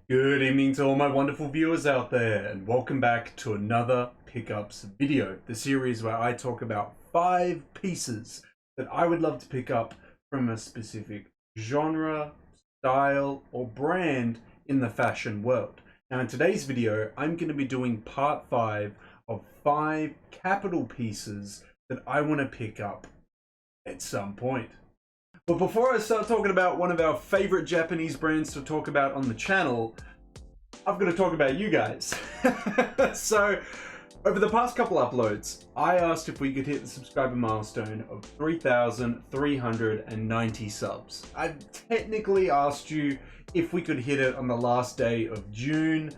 Good evening to all my wonderful viewers out there, and welcome back to another pickups video, the series where I talk about 5 pieces that I would love to pick up from a specific genre, style, or brand in the fashion world. Now in today's video, I'm going to be doing part 5 of 5 capital pieces that I want to pick up at some point. But before I start talking about one of our favorite Japanese brands to talk about on the channel, I've got to talk about you guys. So, over the past couple uploads, I asked if we could hit the subscriber milestone of 3,390 subs. I technically asked you if we could hit it on the last day of June,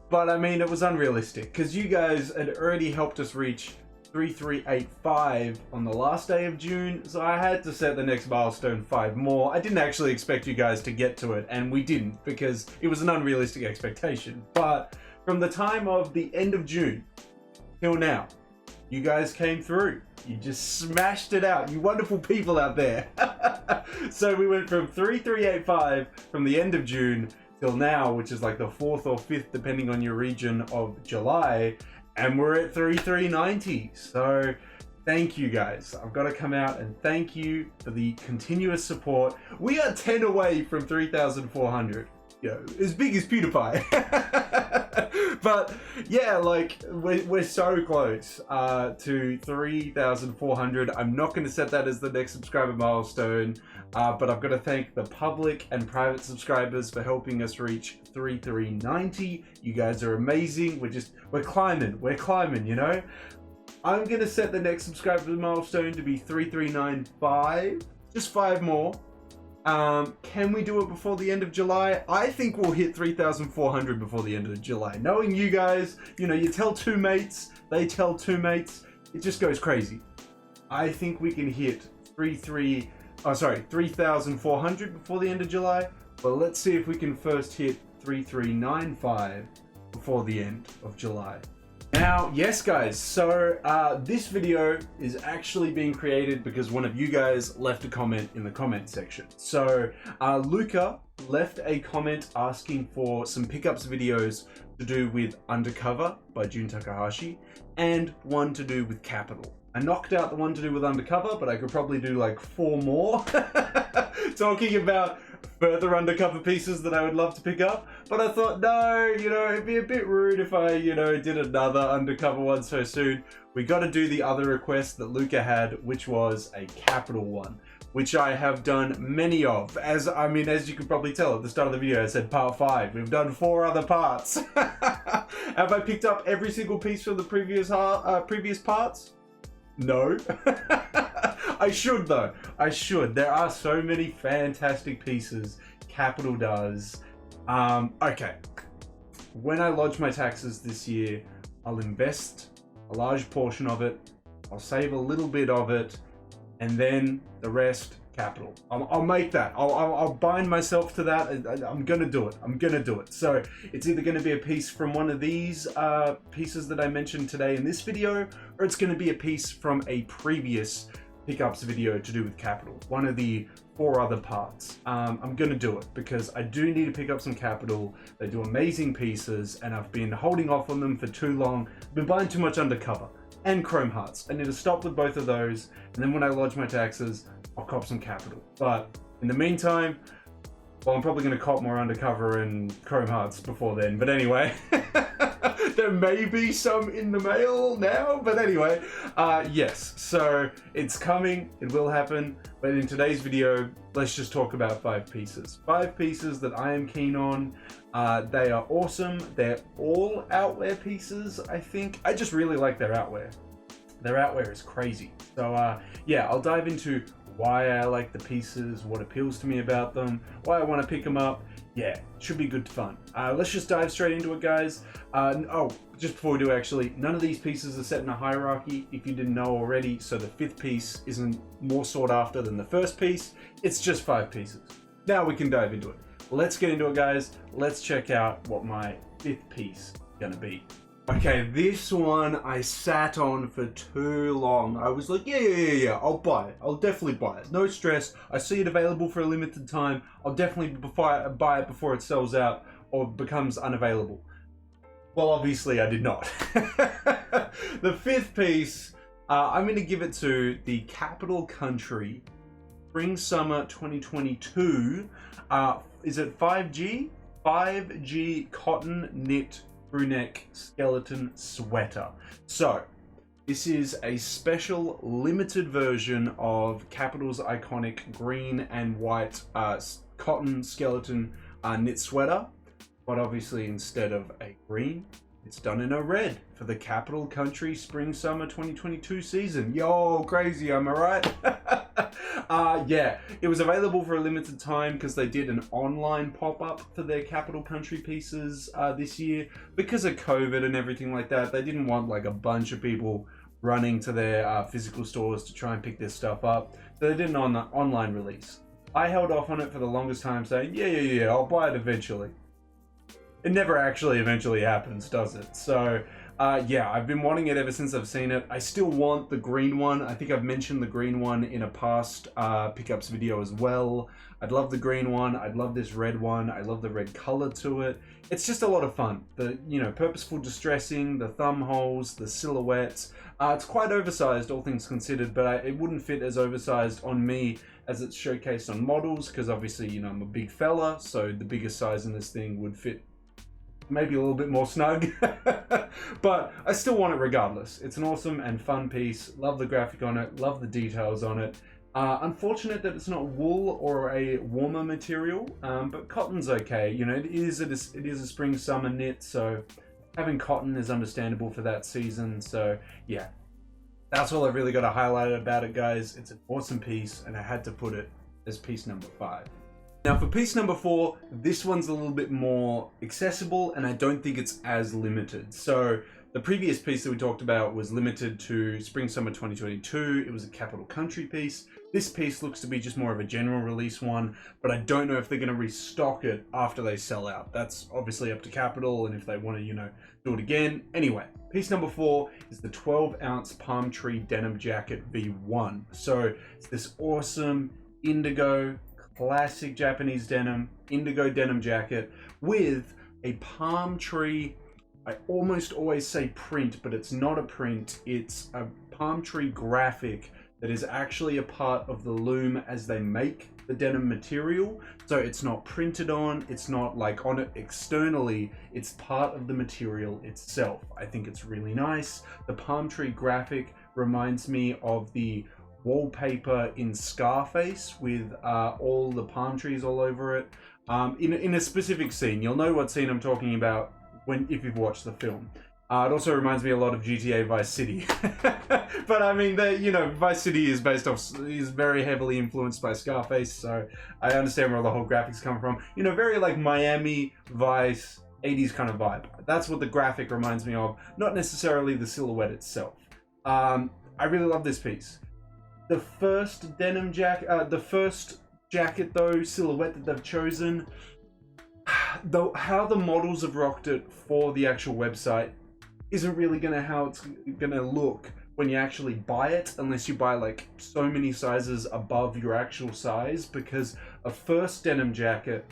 but I mean, it was unrealistic because you guys had already helped us reach 3,385 on the last day of June, so I had to set the next milestone 5 more. I didn't actually expect you guys to get to it, and we didn't because it was an unrealistic expectation. But from the time of the end of June till now, you guys came through. You just smashed it out, you wonderful people out there. So we went from 3,385 from the end of June till now, which is like the 4th or 5th depending on your region of July. And we're at 3,390. So thank you guys. I've got to come out and thank you for the continuous support. We are 10 away from 3,400. You know, as big as PewDiePie. But yeah, like we're so close to 3,400. I'm not going to set that as the next subscriber milestone, but I've got to thank the public and private subscribers for helping us reach 3,390. You guys are amazing. We're climbing, you know. I'm going to set the next subscriber milestone to be 3,395. Just 5 more. Can we do it before the end of July? I think we'll hit 3,400 before the end of July. Knowing you guys, you know, you tell 2 mates, they tell 2 mates, it just goes crazy. I think we can hit 3,400 before the end of July, but let's see if we can first hit 3,395 before the end of July. Now, yes guys, so this video is actually being created because one of you guys left a comment in the comment section. So Luca left a comment asking for some pickups videos to do with Undercover by Jun Takahashi and one to do with Kapital. I knocked out the one to do with Undercover, but I could probably do like 4 more talking about further Undercover pieces that I would love to pick up. But I thought, no, you know, it'd be a bit rude if I, you know, did another Undercover one so soon. We got to do the other request that Luca had, which was a Kapital one, which I have done many of. As you can probably tell at the start of the video, I said part 5. We've done 4 other parts. Have I picked up every single piece from the previous parts? No. I should though. I should. There are so many fantastic pieces Kapital does. Okay. When I lodge my taxes this year, I'll invest a large portion of it. I'll save a little bit of it, and then the rest Kapital. I'll make that. I'll bind myself to that. I'm gonna do it. I'm gonna do it. So it's either gonna be a piece from one of these pieces that I mentioned today in this video, or it's gonna be a piece from a previous pickups video to do with Kapital. One of the 4 other parts. I'm gonna do it because I do need to pick up some Kapital. They do amazing pieces, and I've been holding off on them for too long. I've been buying too much Undercover and Chrome Hearts. I need to stop with both of those, and then when I lodge my taxes, I'll cop some Kapital. But in the meantime, well, I'm probably going to cop more Undercover and Chrome Hearts before then. But anyway, there may be some in the mail now. But anyway, yes, so it's coming. It will happen. But in today's video, let's just talk about 5 pieces. 5 pieces that I am keen on. They are awesome. They're all outwear pieces, I think. I just really like their outwear. Their outwear is crazy. So yeah, I'll dive into why I like the pieces, what appeals to me about them, why I want to pick them up. Yeah, should be good fun. Let's just dive straight into it, guys. Oh, just before we do actually, none of these pieces are set in a hierarchy, if you didn't know already, so the 5th piece isn't more sought after than the 1st piece. It's just 5 pieces. Now we can dive into it. Let's get into it, guys. Let's check out what my 5th piece is gonna be. Okay, this one I sat on for too long. I was like, yeah, I'll buy it. I'll definitely buy it. No stress. I see it available for a limited time. I'll definitely buy it before it sells out. or becomes unavailable. Well, obviously I did not. The fifth piece, I'm going to give it to the Kapital Kountry Spring Summer 2022. Is it 5G? 5G cotton knit crewneck skeleton sweater. So this is a special limited version of Kapital's iconic green and white cotton skeleton knit sweater, but obviously instead of a green, it's done in a red for the Kapital Kountry Spring Summer 2022 season. Yo, crazy, am I right? Yeah, it was available for a limited time because they did an online pop-up for their Kapital Kountry pieces this year. Because of COVID and everything like that, they didn't want like a bunch of people running to their physical stores to try and pick this stuff up. So they did an online release. I held off on it for the longest time saying, yeah, I'll buy it eventually. It never actually eventually happens, does it? So, yeah, I've been wanting it ever since I've seen it. I still want the green one. I think I've mentioned the green one in a past pickups video as well. I'd love the green one. I'd love this red one. I love the red color to it. It's just a lot of fun. The, purposeful distressing, the thumb holes, the silhouettes. It's quite oversized, all things considered, but it wouldn't fit as oversized on me as it's showcased on models, because obviously, I'm a big fella, so the biggest size in this thing would fit maybe a little bit more snug, but I still want it regardless. It's an awesome and fun piece. Love the graphic on it, love the details on it. Unfortunate that it's not wool or a warmer material, but cotton's okay. It is a spring summer knit, so having cotton is understandable for that season. So yeah, that's all I've really got to highlight about it, guys. It's an awesome piece, and I had to put it as piece number 5. Now for piece number 4, this one's a little bit more accessible, and I don't think it's as limited. So the previous piece that we talked about was limited to Spring Summer 2022. It was a Kapital Kountry piece. This piece looks to be just more of a general release one, but I don't know if they're going to restock it after they sell out. That's obviously up to Kapital, and if they want to, do it again. Anyway, piece number 4 is the 12-ounce palm tree denim jacket V1. So it's this awesome indigo classic Japanese denim, indigo denim jacket with a palm tree, I almost always say print, but it's not a print, it's a palm tree graphic that is actually a part of the loom as they make the denim material. So it's not printed on, it's not like on it externally, it's part of the material itself. I think it's really nice. The palm tree graphic reminds me of the wallpaper in Scarface with all the palm trees all over it. In a specific scene, you'll know what scene I'm talking about if you've watched the film. It also reminds me a lot of GTA Vice City. But I mean, Vice City is very heavily influenced by Scarface, so I understand where the whole graphics come from. Very like Miami Vice 80s kind of vibe. That's what the graphic reminds me of, not necessarily the silhouette itself. I really love this piece. The first denim jacket, silhouette that they've chosen, though, how the models have rocked it for the actual website isn't really how it's gonna look when you actually buy it, unless you buy like so many sizes above your actual size, because a first denim jacket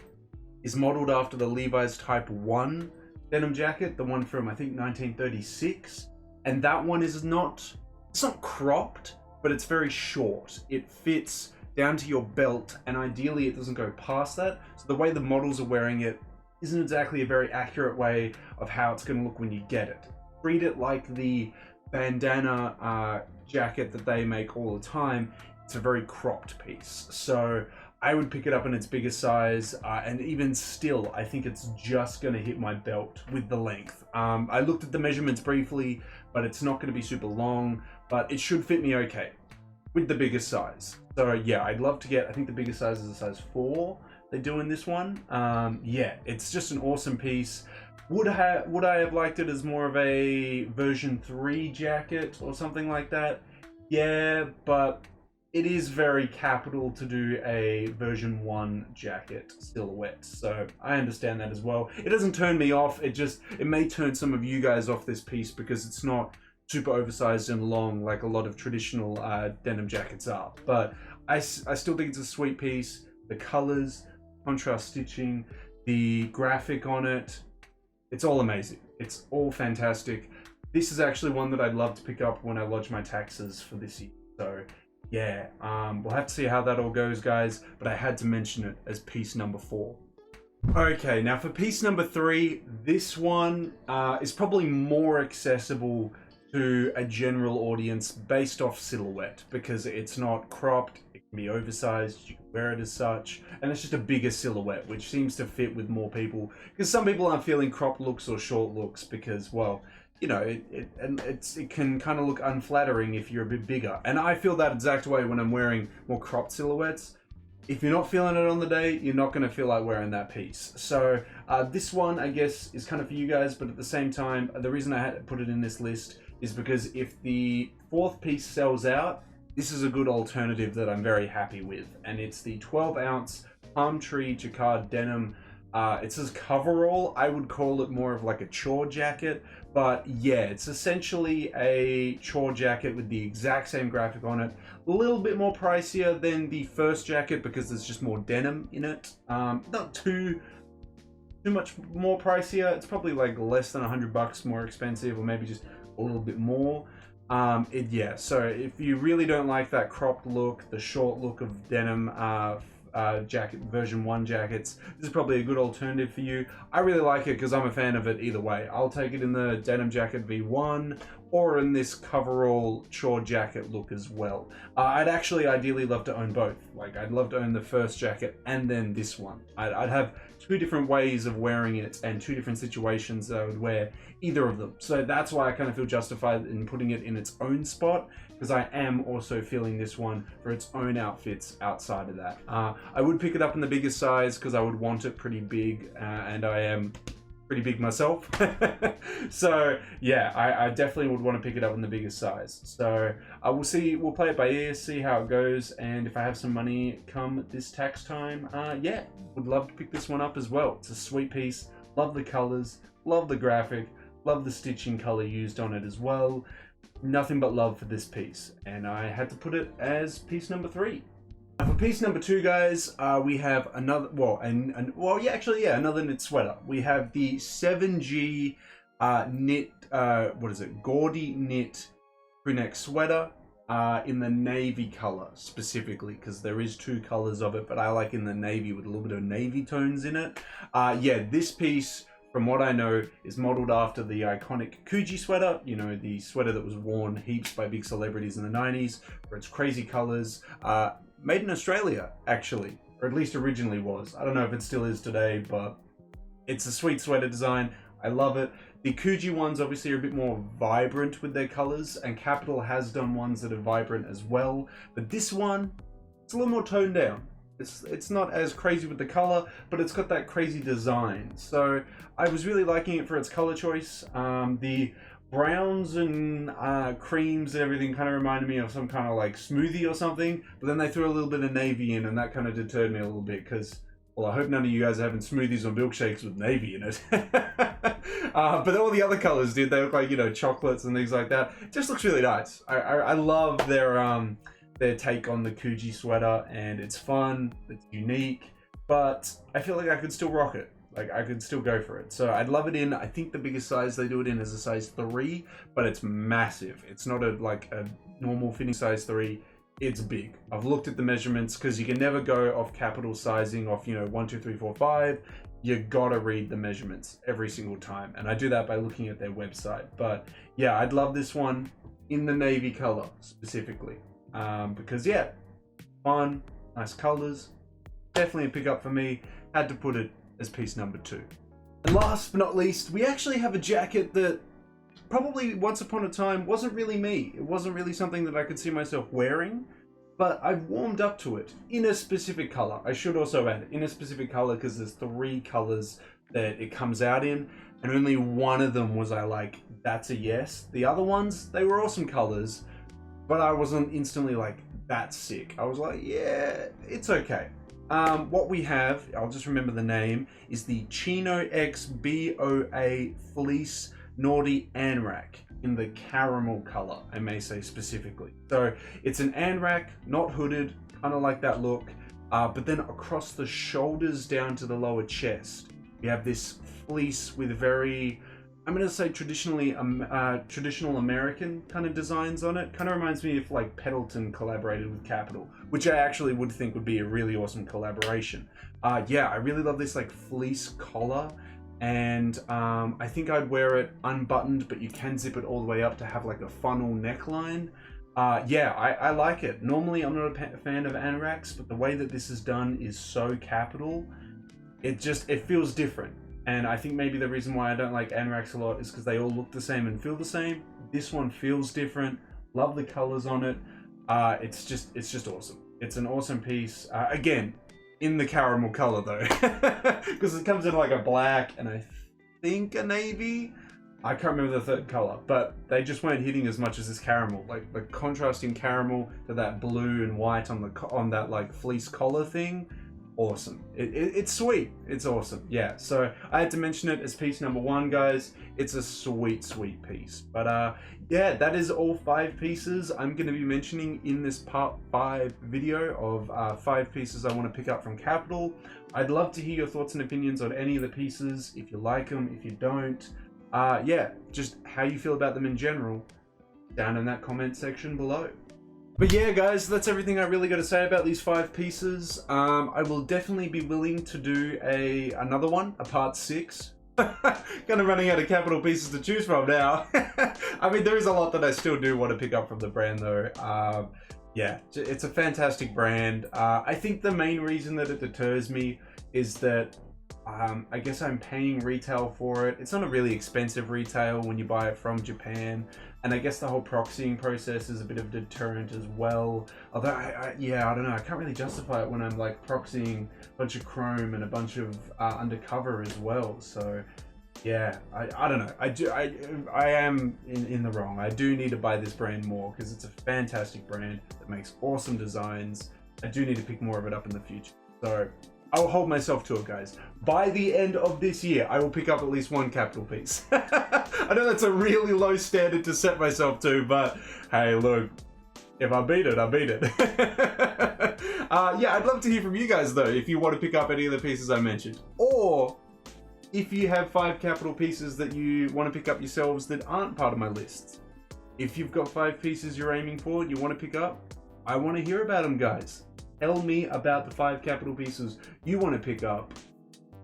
is modeled after the Levi's Type 1 denim jacket, the one from I think 1936, and that one is it's not cropped, but it's very short. It fits down to your belt, and ideally it doesn't go past that. So the way the models are wearing it isn't exactly a very accurate way of how it's going to look when you get it. Treat it like the bandana jacket that they make all the time. It's a very cropped piece. So I would pick it up in its biggest size, and even still, I think it's just going to hit my belt with the length. I looked at the measurements briefly, but it's not going to be super long, but it should fit me okay with the biggest size. So yeah, I'd love to get, I think the biggest size is a size 4 they do in this one. Yeah, it's just an awesome piece. Would I have liked it as more of a version 3 jacket or something like that? Yeah, but it is very Kapital to do a version 1 jacket silhouette, so I understand that as well. It doesn't turn me off, it may turn some of you guys off this piece because it's not super oversized and long like a lot of traditional denim jackets are. But I still think it's a sweet piece. The colors, contrast stitching, the graphic on it, it's all amazing. It's all fantastic. This is actually one that I'd love to pick up when I lodge my taxes for this year. So yeah, we'll have to see how that all goes, guys, but I had to mention it as piece number 4. Okay, now for piece number 3, this one is probably more accessible to a general audience based off silhouette, because it's not cropped, it can be oversized, you can wear it as such, and it's just a bigger silhouette, which seems to fit with more people, because some people aren't feeling cropped looks or short looks because, well, you know, it can kind of look unflattering if you're a bit bigger. And I feel that exact way when I'm wearing more cropped silhouettes. If you're not feeling it on the day, you're not going to feel like wearing that piece. So this one, I guess, is kind of for you guys, but at the same time, the reason I had to put it in this list is because if the 4th piece sells out, this is a good alternative that I'm very happy with. And it's the 12-ounce Kountry jacquard denim. It says coverall. I would call it more of like a chore jacket, but yeah, it's essentially a chore jacket with the exact same graphic on it. A little bit more pricier than the first jacket because there's just more denim in it. Not too much more pricier. It's probably like less than $100 more expensive, or maybe just a little bit more. Yeah, so if you really don't like that cropped look, the short look of denim jacket version 1 jackets, this is probably a good alternative for you. I really like it because I'm a fan of it either way. I'll take it in the denim jacket V1 or in this coverall chore jacket look as well. I'd actually ideally love to own both. Like, I'd love to own the first jacket and then this one. I'd have 2 different ways of wearing it and 2 different situations that I would wear either of them. So that's why I kind of feel justified in putting it in its own spot, because I am also feeling this one for its own outfits outside of that. I would pick it up in the biggest size because I would want it pretty big, and I am pretty big myself. So yeah, I definitely would want to pick it up in the biggest size. So we'll see, we'll play it by ear, see how it goes, and if I have some money come this tax time, yeah, would love to pick this one up as well. It's a sweet piece, love the colors, love the graphic, love the stitching color used on it as well. Nothing but love for this piece, and I had to put it as piece number 3. Now for piece number 2, guys, we have another, another knit sweater. We have the 7G knit, Gaudy knit Crewneck sweater in the navy color specifically, because there is 2 colors of it, but I like in the navy with a little bit of navy tones in it. Yeah, this piece, from what I know, is modeled after the iconic Coogee sweater, you know, the sweater that was worn heaps by big celebrities in the 90s for its crazy colors. Made in Australia, actually, or at least originally was. I don't know if it still is today, but it's a sweet sweater design. I love it. The Coogee ones obviously are a bit more vibrant with their colors, and Kapital has done ones that are vibrant as well. But this one, it's a little more toned down. It's not as crazy with the color, but it's got that crazy design. So I was really liking it for its color choice. The browns and creams and everything kind of reminded me of some kind of like smoothie or something, but then they threw a little bit of navy in, and that kind of deterred me a little bit, because, well, I hope none of you guys are having smoothies or milkshakes with navy in it. But all the other colors did. They look like, you know, chocolates and things like that. It just looks really nice. I love their take on the Coogee sweater, and it's fun, it's unique, but I feel like I could still rock it. Like, I could still go for it. So I'd love it in, I think the biggest size they do it in is a size 3, but it's massive. It's not like a normal fitting size 3. It's big. I've looked at the measurements, because you can never go off Kapital sizing off, you know, 1, 2, 3, 4, 5. You gotta read the measurements every single time. And I do that by looking at their website. But yeah, I'd love this one in the navy color specifically. Because yeah, fun, nice colors, definitely a pickup for me. Had to put it as piece number 2. And last but not least, we actually have a jacket that probably once upon a time wasn't really me. It wasn't really something that I could see myself wearing, but I've warmed up to it in a specific color. I should also add, in a specific color, because there's 3 colors that it comes out in, and only one of them was I like, that's a yes. The other ones, they were awesome colors, but I wasn't instantly like, that's sick. I was like, yeah, it's okay. What we have, I'll just remember the name, is the Chino X BOA Fleece Naughty Anorak in the caramel color, I may say specifically. So it's an anorak, not hooded, kind of like that look. But then across the shoulders down to the lower chest, we have this fleece with very, I'm going to say traditional American kind of designs on it. Kind of reminds me if like Pendleton collaborated with Kapital, which I actually would think would be a really awesome collaboration. Yeah, I really love this like fleece collar, and I think I'd wear it unbuttoned, but you can zip it all the way up to have like a funnel neckline. Yeah, I like it. Normally I'm not a fan of anoraks, but the way that this is done is so Kapital. It feels different. And I think maybe the reason why I don't like anoraks a lot is because they all look the same and feel the same. This one feels different. Love the colors on it. It's just awesome. It's an awesome piece. Again, in the caramel color though, because it comes in like a black and I think a navy. I can't remember the third color, but they just weren't hitting as much as this caramel. Like the contrasting caramel to that blue and white on that like fleece collar thing. Awesome. It's sweet. It's awesome. Yeah, so I had to mention it as piece number 1, guys. It's a sweet piece. But yeah, that is all 5 pieces I'm going to be mentioning in this part 5 video of 5 pieces I want to pick up from Kapital. I'd love to hear your thoughts and opinions on any of the pieces, if you like them, if you don't. Yeah, just how you feel about them in general down in that comment section below. But yeah, guys, that's everything I really got to say about these 5 pieces. I will definitely be willing to do another one, a part 6. Kind of running out of Kapital pieces to choose from now. I mean, there is a lot that I still do want to pick up from the brand though. Yeah, it's a fantastic brand. I think the main reason that it deters me is that I guess I'm paying retail for it. It's not a really expensive retail when you buy it from Japan. And I guess the whole proxying process is a bit of a deterrent as well. Although, yeah, I don't know. I can't really justify it when I'm like proxying a bunch of chrome and a bunch of undercover as well. So, yeah, I don't know. I am in the wrong. I do need to buy this brand more because it's a fantastic brand that makes awesome designs. I do need to pick more of it up in the future. So I'll hold myself to it, guys. By the end of this year, I will pick up at least 1 Kapital piece. I know that's a really low standard to set myself to, but hey, look, if I beat it, I beat it. Yeah, I'd love to hear from you guys, though, if you want to pick up any of the pieces I mentioned. Or if you have 5 Kapital pieces that you want to pick up yourselves that aren't part of my list. If you've got 5 pieces you're aiming for and you want to pick up, I want to hear about them, guys. Tell me about the 5 Kapital pieces you want to pick up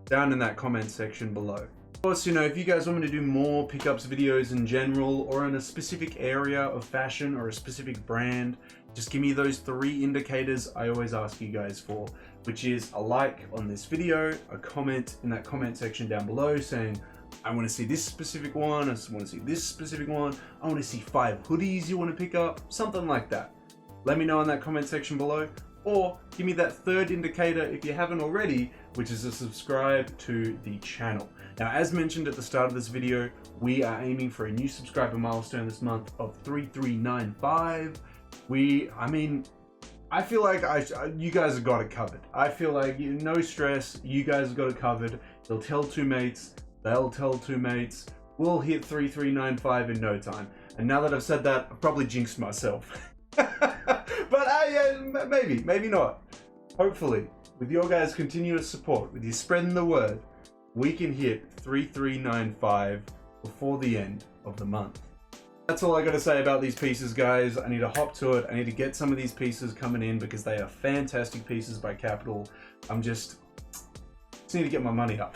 down in that comment section below. Of course, you know, if you guys want me to do more pickups videos in general or in a specific area of fashion or a specific brand, just give me those 3 indicators I always ask you guys for, which is a like on this video, a comment in that comment section down below saying, I want to see this specific one, I want to see this specific one, I want to see 5 hoodies you want to pick up, something like that. Let me know in that comment section below. Or give me that 3rd indicator if you haven't already, which is to subscribe to the channel. Now, as mentioned at the start of this video, we are aiming for a new subscriber milestone this month of 3395. I mean, I feel like you guys have got it covered. I feel like no stress, you guys have got it covered. You'll tell 2 mates, they'll tell 2 mates. We'll hit 3395 in no time. And now that I've said that, I've probably jinxed myself. But maybe not. Hopefully, with your guys' continuous support, with you spreading the word, we can hit 3395 before the end of the month. That's all I got to say about these pieces, guys. I need to hop to it. I need to get some of these pieces coming in because they are fantastic pieces by Kapital. I'm just need to get my money up.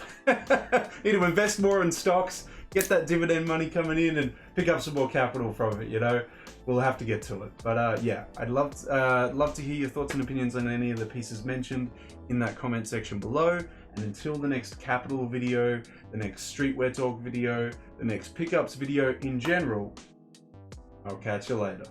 Need to invest more in stocks, get that dividend money coming in and pick up some more Kapital from it, you know. We'll have to get to it. But yeah, I'd love to hear your thoughts and opinions on any of the pieces mentioned in that comment section below. And until the next Kapital video, the next streetwear talk video, the next pickups video in general, I'll catch you later.